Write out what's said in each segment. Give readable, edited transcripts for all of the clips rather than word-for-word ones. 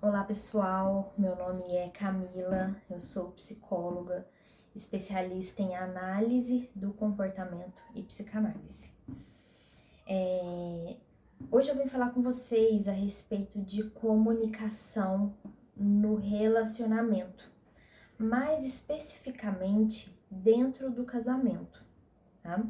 Olá pessoal, meu nome é Camila, eu sou psicóloga, especialista em análise do comportamento e psicanálise. Hoje eu vim falar com vocês a respeito de comunicação no relacionamento, mais especificamente dentro do casamento, tá?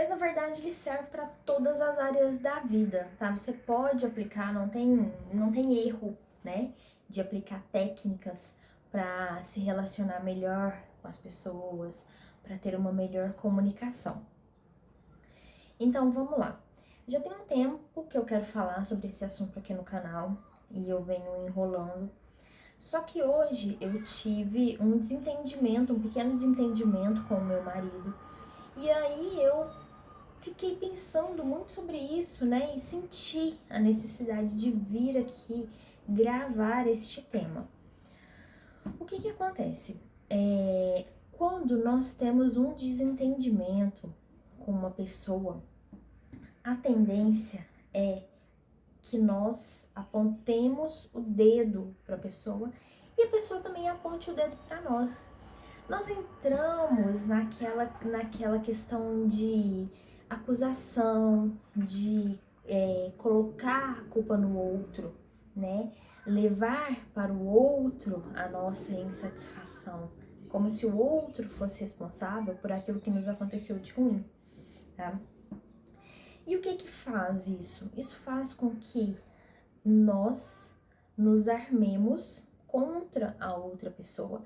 Mas na verdade ele serve para todas as áreas da vida, tá? Você pode aplicar, não tem erro, né? De aplicar técnicas para se relacionar melhor com as pessoas, para ter uma melhor comunicação. Então vamos lá. Já tem um tempo que eu quero falar sobre esse assunto aqui no canal e eu venho enrolando. Só que hoje eu tive um desentendimento, um pequeno desentendimento com o meu marido. E aí eu fiquei pensando muito sobre isso, né? E senti a necessidade de vir aqui gravar este tema. O que acontece? Quando nós temos um desentendimento com uma pessoa, a tendência é que nós apontemos o dedo para a pessoa e a pessoa também aponte o dedo para nós. Nós entramos naquela questão de acusação, de colocar a culpa no outro, né? Levar para o outro a nossa insatisfação, como se o outro fosse responsável por aquilo que nos aconteceu de ruim, tá? E o que faz isso? Isso faz com que nós nos armemos contra a outra pessoa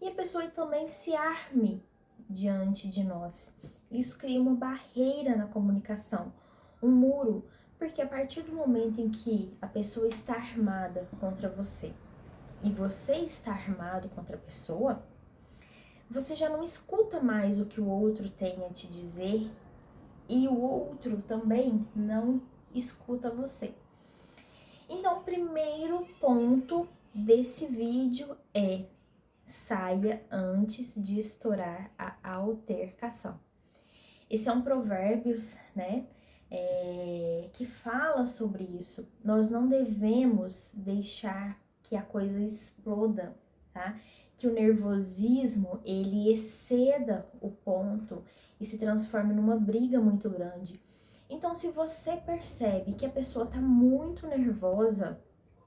e a pessoa também se arme diante de nós. Isso cria uma barreira na comunicação, um muro, porque a partir do momento em que a pessoa está armada contra você e você está armado contra a pessoa, você já não escuta mais o que o outro tem a te dizer e o outro também não escuta você. Então, o primeiro ponto desse vídeo é: saia antes de estourar a altercação. Esse é um provérbios, né, que fala sobre isso. Nós não devemos deixar que a coisa exploda, tá? Que o nervosismo, ele exceda o ponto e se transforme numa briga muito grande. Então, se você percebe que a pessoa tá muito nervosa,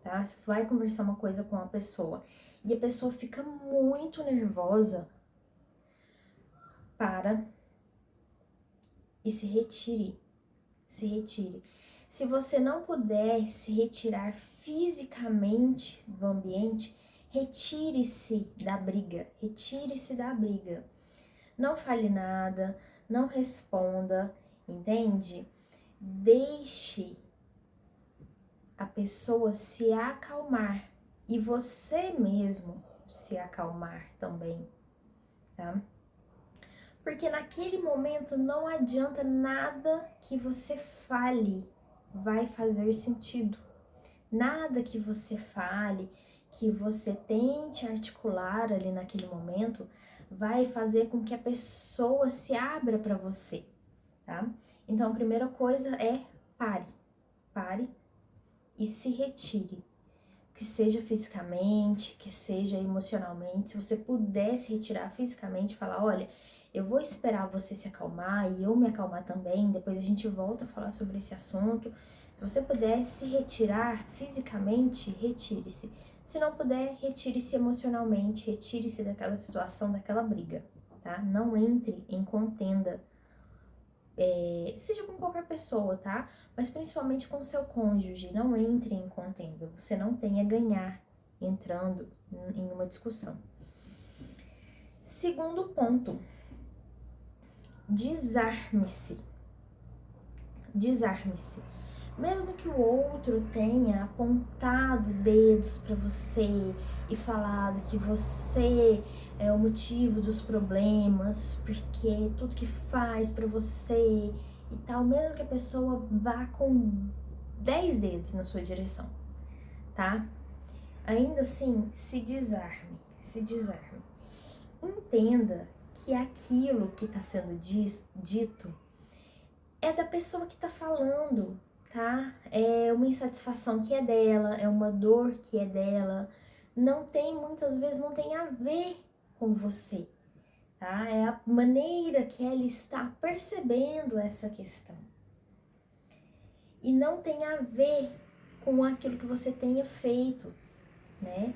tá? Você vai conversar uma coisa com a pessoa e a pessoa fica muito nervosa, para e se retire. Se retire. Se você não puder se retirar fisicamente do ambiente, retire-se da briga. Retire-se da briga. Não fale nada, não responda, entende? Deixe a pessoa se acalmar e você mesmo se acalmar também, tá? Porque naquele momento não adianta nada que você fale vai fazer sentido. Nada que você fale, que você tente articular ali naquele momento, vai fazer com que a pessoa se abra para você, tá? Então a primeira coisa é pare e se retire. Que seja fisicamente, que seja emocionalmente. Se você puder se retirar fisicamente, falar: olha, eu vou esperar você se acalmar e eu me acalmar também, depois a gente volta a falar sobre esse assunto. Se você puder se retirar fisicamente, retire-se. Se não puder, retire-se emocionalmente, retire-se daquela situação, daquela briga, tá? Não entre em contenda, seja com qualquer pessoa, tá? Mas principalmente com o seu cônjuge, não entre em contenda. Você não tem a ganhar entrando em uma discussão. Segundo ponto, desarme-se. Desarme-se. Mesmo que o outro tenha apontado dedos para você e falado que você é o motivo dos problemas, porque tudo que faz para você e tal, mesmo que a pessoa vá com 10 dedos na sua direção, tá? Ainda assim, se desarme, se desarme. Entenda que aquilo que está sendo dito é da pessoa que está falando, tá? É uma insatisfação que é dela, é uma dor que é dela. Não tem, muitas vezes, não tem a ver com você, tá? É a maneira que ela está percebendo essa questão. E não tem a ver com aquilo que você tenha feito, né?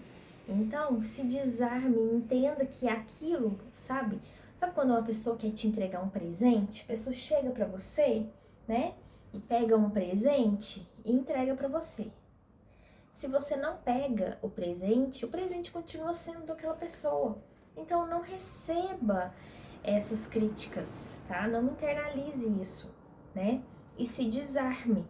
Então, se desarme, entenda que aquilo, sabe? Sabe quando uma pessoa quer te entregar um presente? A pessoa chega pra você, né? E pega um presente e entrega pra você. Se você não pega o presente continua sendo daquela pessoa. Então, não receba essas críticas, tá? Não internalize isso, né? E se desarme.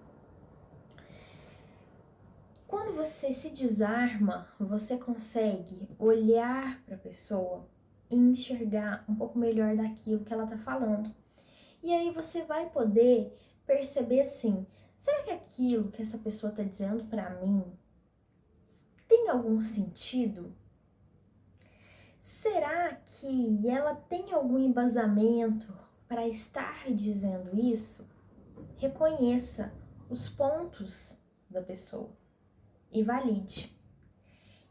Quando você se desarma, você consegue olhar para a pessoa e enxergar um pouco melhor daquilo que ela tá falando. E aí você vai poder perceber assim, será que aquilo que essa pessoa tá dizendo para mim tem algum sentido? Será que ela tem algum embasamento para estar dizendo isso? Reconheça os pontos da pessoa e valide.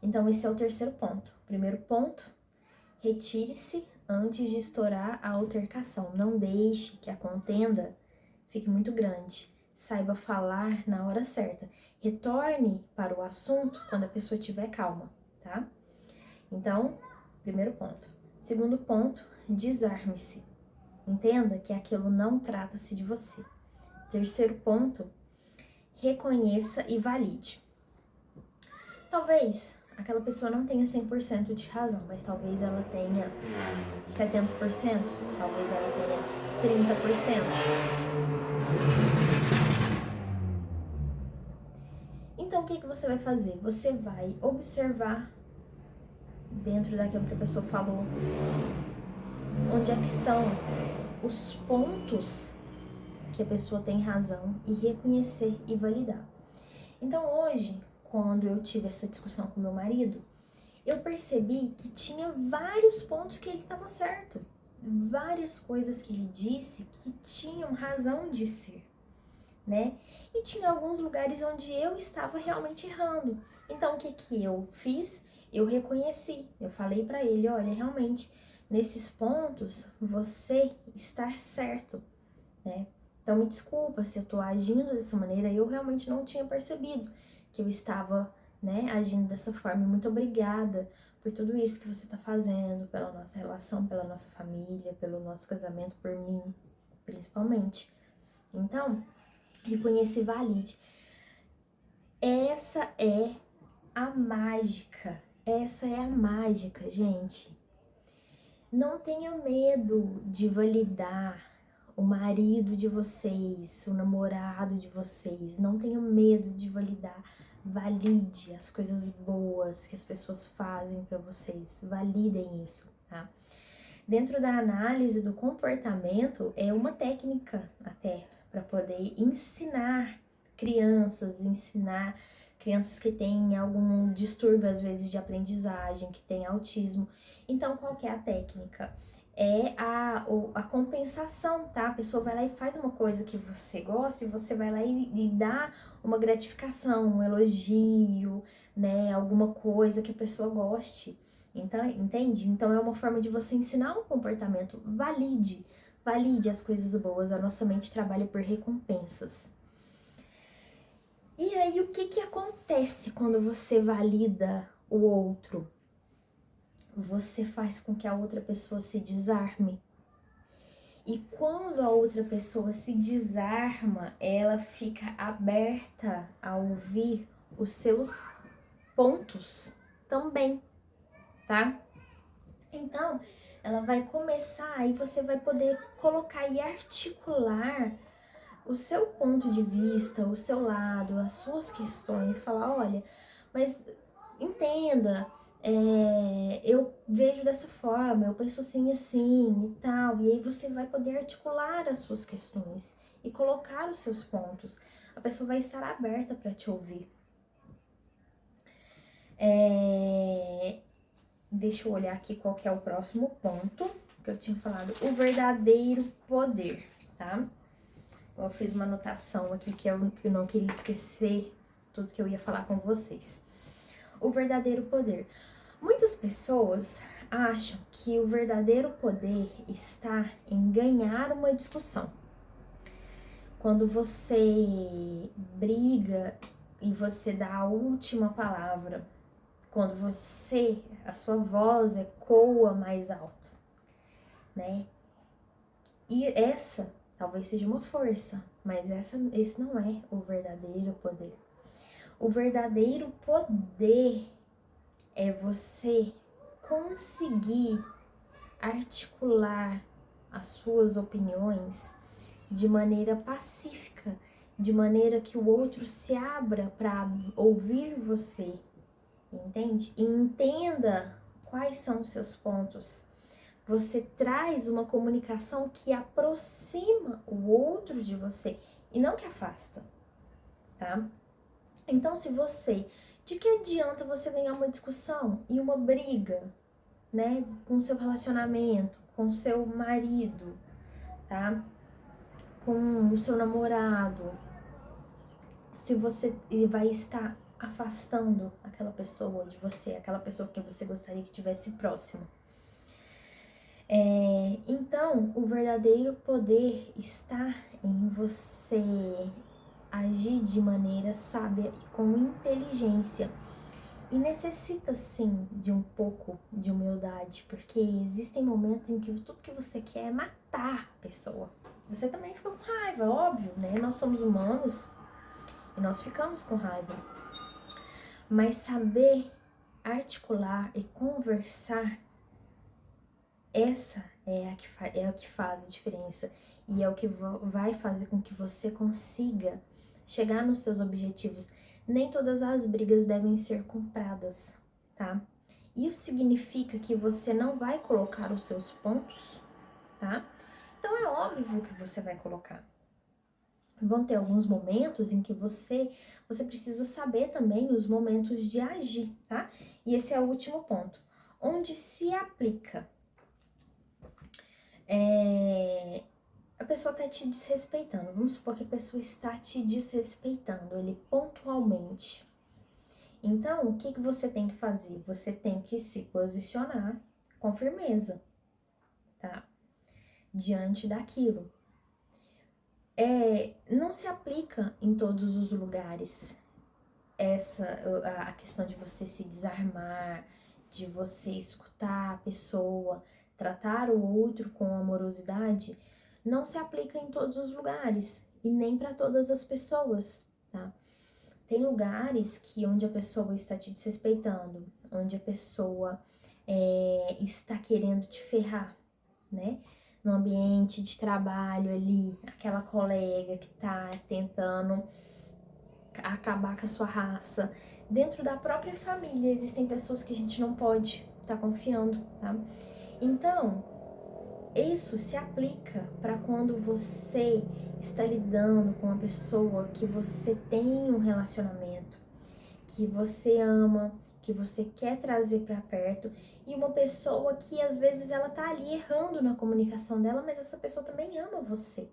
Então, esse é o terceiro ponto. Primeiro ponto, retire-se antes de estourar a altercação. Não deixe que a contenda fique muito grande. Saiba falar na hora certa. Retorne para o assunto quando a pessoa estiver calma, tá? Então, primeiro ponto. Segundo ponto, desarme-se. Entenda que aquilo não trata-se de você. Terceiro ponto, reconheça e valide. Talvez aquela pessoa não tenha 100% de razão, mas talvez ela tenha 70%, talvez ela tenha 30%. Então, o que você vai fazer? Você vai observar dentro daquilo que a pessoa falou, onde é que estão os pontos que a pessoa tem razão e reconhecer e validar. Então, hoje, quando eu tive essa discussão com meu marido, eu percebi que tinha vários pontos que ele estava certo. Várias coisas que ele disse que tinham razão de ser, né? E tinha alguns lugares onde eu estava realmente errando. Então, o que eu fiz? Eu reconheci. Eu falei para ele, olha, realmente, nesses pontos, você está certo, né? Então, me desculpa se eu tô agindo dessa maneira, eu realmente não tinha percebido que eu estava, né, agindo dessa forma. Muito obrigada por tudo isso que você tá fazendo, pela nossa relação, pela nossa família, pelo nosso casamento, por mim, principalmente. Então, reconhece e valide. Essa é a mágica. Essa é a mágica, gente. Não tenha medo de validar o marido de vocês, o namorado de vocês. Não tenha medo de validar. Valide as coisas boas que as pessoas fazem para vocês. Validem isso, tá? Dentro da análise do comportamento, é uma técnica até para poder ensinar crianças que têm algum distúrbio, às vezes, de aprendizagem, que têm autismo. Então, qual que é a técnica? É a compensação, tá? A pessoa vai lá e faz uma coisa que você gosta e você vai lá e dá uma gratificação, um elogio, né? Alguma coisa que a pessoa goste. Então, entende? Então, é uma forma de você ensinar um comportamento. Valide as coisas boas. A nossa mente trabalha por recompensas. E aí, o que acontece quando você valida o outro? Você faz com que a outra pessoa se desarme. E quando a outra pessoa se desarma, ela fica aberta a ouvir os seus pontos também, tá? Então, ela vai começar e você vai poder colocar e articular o seu ponto de vista, o seu lado, as suas questões, falar, olha, mas entenda, eu vejo dessa forma, eu penso assim, assim e tal, e aí você vai poder articular as suas questões e colocar os seus pontos. A pessoa vai estar aberta para te ouvir. Deixa eu olhar aqui qual que é o próximo ponto que eu tinha falado, o verdadeiro poder, tá? Eu fiz uma anotação aqui que eu não queria esquecer tudo que eu ia falar com vocês. O verdadeiro poder. Muitas pessoas acham que o verdadeiro poder está em ganhar uma discussão. Quando você briga e você dá a última palavra, quando a sua voz ecoa mais alto, né? E essa talvez seja uma força, mas esse não é o verdadeiro poder. O verdadeiro poder é você conseguir articular as suas opiniões de maneira pacífica, de maneira que o outro se abra para ouvir você, entende? E entenda quais são os seus pontos. Você traz uma comunicação que aproxima o outro de você e não que afasta, tá? Então, de que adianta você ganhar uma discussão e uma briga, né, com seu relacionamento, com seu marido, tá? Com o seu namorado, se você vai estar afastando aquela pessoa de você, aquela pessoa que você gostaria que estivesse próximo. Então, o verdadeiro poder está em você agir de maneira sábia e com inteligência. E necessita, sim, de um pouco de humildade, porque existem momentos em que tudo que você quer é matar a pessoa. Você também fica com raiva, óbvio, né? Nós somos humanos e nós ficamos com raiva. Mas saber articular e conversar, essa é o que faz a diferença. E é o que vai fazer com que você consiga chegar nos seus objetivos. Nem todas as brigas devem ser compradas, tá? Isso significa que você não vai colocar os seus pontos, tá? Então é óbvio que você vai colocar. Vão ter alguns momentos em que você precisa saber também os momentos de agir, tá? E esse é o último ponto. Onde se aplica. A pessoa está te desrespeitando. Vamos supor que a pessoa está te desrespeitando, ele pontualmente. Então, o que você tem que fazer? Você tem que se posicionar com firmeza, tá? Diante daquilo. Não se aplica em todos os lugares a questão de você se desarmar, de você escutar a pessoa, tratar o outro com amorosidade, não se aplica em todos os lugares e nem para todas as pessoas, tá? Tem lugares onde a pessoa está te desrespeitando, onde a pessoa está querendo te ferrar, né? No ambiente de trabalho ali, aquela colega que tá tentando acabar com a sua raça. Dentro da própria família existem pessoas que a gente não pode estar confiando, tá? Então, isso se aplica para quando você está lidando com uma pessoa que você tem um relacionamento, que você ama, que você quer trazer para perto, e uma pessoa que às vezes ela tá ali errando na comunicação dela, mas essa pessoa também ama você,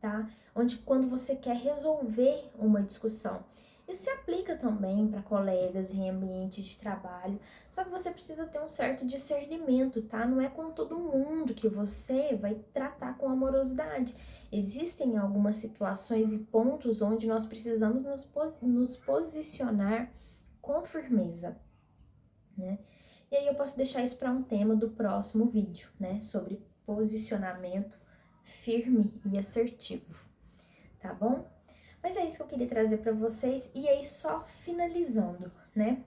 tá? Onde quando você quer resolver uma discussão. Isso se aplica também para colegas em ambientes de trabalho, só que você precisa ter um certo discernimento, tá? Não é com todo mundo que você vai tratar com amorosidade. Existem algumas situações e pontos onde nós precisamos nos posicionar com firmeza, né? E aí eu posso deixar isso para um tema do próximo vídeo, né? Sobre posicionamento firme e assertivo, tá bom? Mas é isso que eu queria trazer para vocês. E aí, só finalizando, né?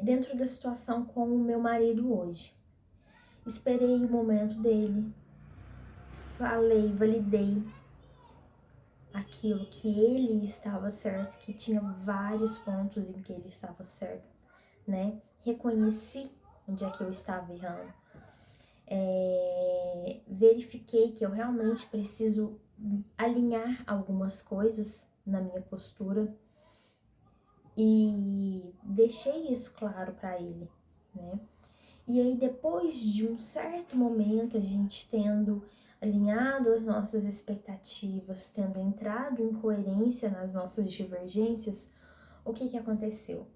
Dentro da situação com o meu marido hoje. Esperei o momento dele, falei, validei aquilo que ele estava certo, que tinha vários pontos em que ele estava certo, né? Reconheci onde é que eu estava errando. Verifiquei que eu realmente preciso alinhar algumas coisas na minha postura e deixei isso claro para ele, né? E aí depois de um certo momento, a gente tendo alinhado às nossas expectativas, tendo entrado em coerência nas nossas divergências, o que que aconteceu?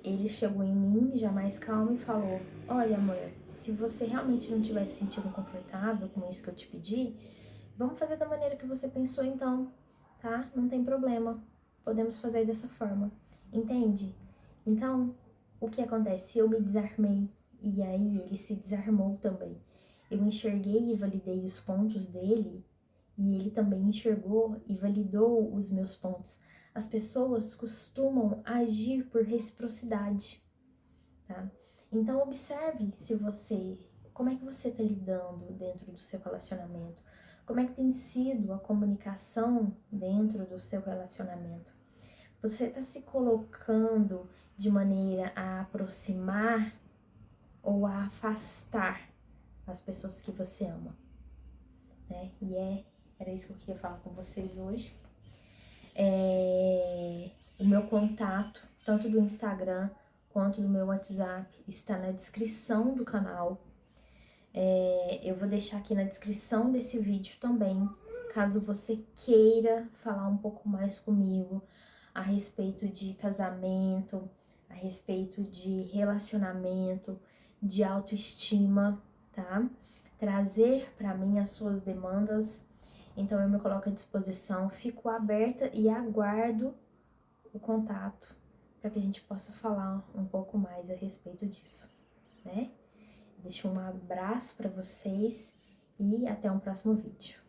Ele chegou em mim, já mais calmo, e falou: olha, amor, se você realmente não estiver se sentindo confortável com isso que eu te pedi, vamos fazer da maneira que você pensou então, tá? Não tem problema. Podemos fazer dessa forma. Entende? Então, o que acontece? Eu me desarmei e aí ele se desarmou também. Eu enxerguei e validei os pontos dele e ele também enxergou e validou os meus pontos. As pessoas costumam agir por reciprocidade, tá? Então observe se você, como é que você está lidando dentro do seu relacionamento? Como é que tem sido a comunicação dentro do seu relacionamento? Você está se colocando de maneira a aproximar ou a afastar as pessoas que você ama, né? Era isso que eu queria falar com vocês hoje. O meu contato, tanto do Instagram quanto do meu WhatsApp, está na descrição do canal. Eu vou deixar aqui na descrição desse vídeo também, caso você queira falar um pouco mais comigo a respeito de casamento, a respeito de relacionamento, de autoestima, tá? Trazer para mim as suas demandas. Então eu me coloco à disposição, fico aberta e aguardo o contato para que a gente possa falar um pouco mais a respeito disso, né? Deixo um abraço para vocês e até um próximo vídeo.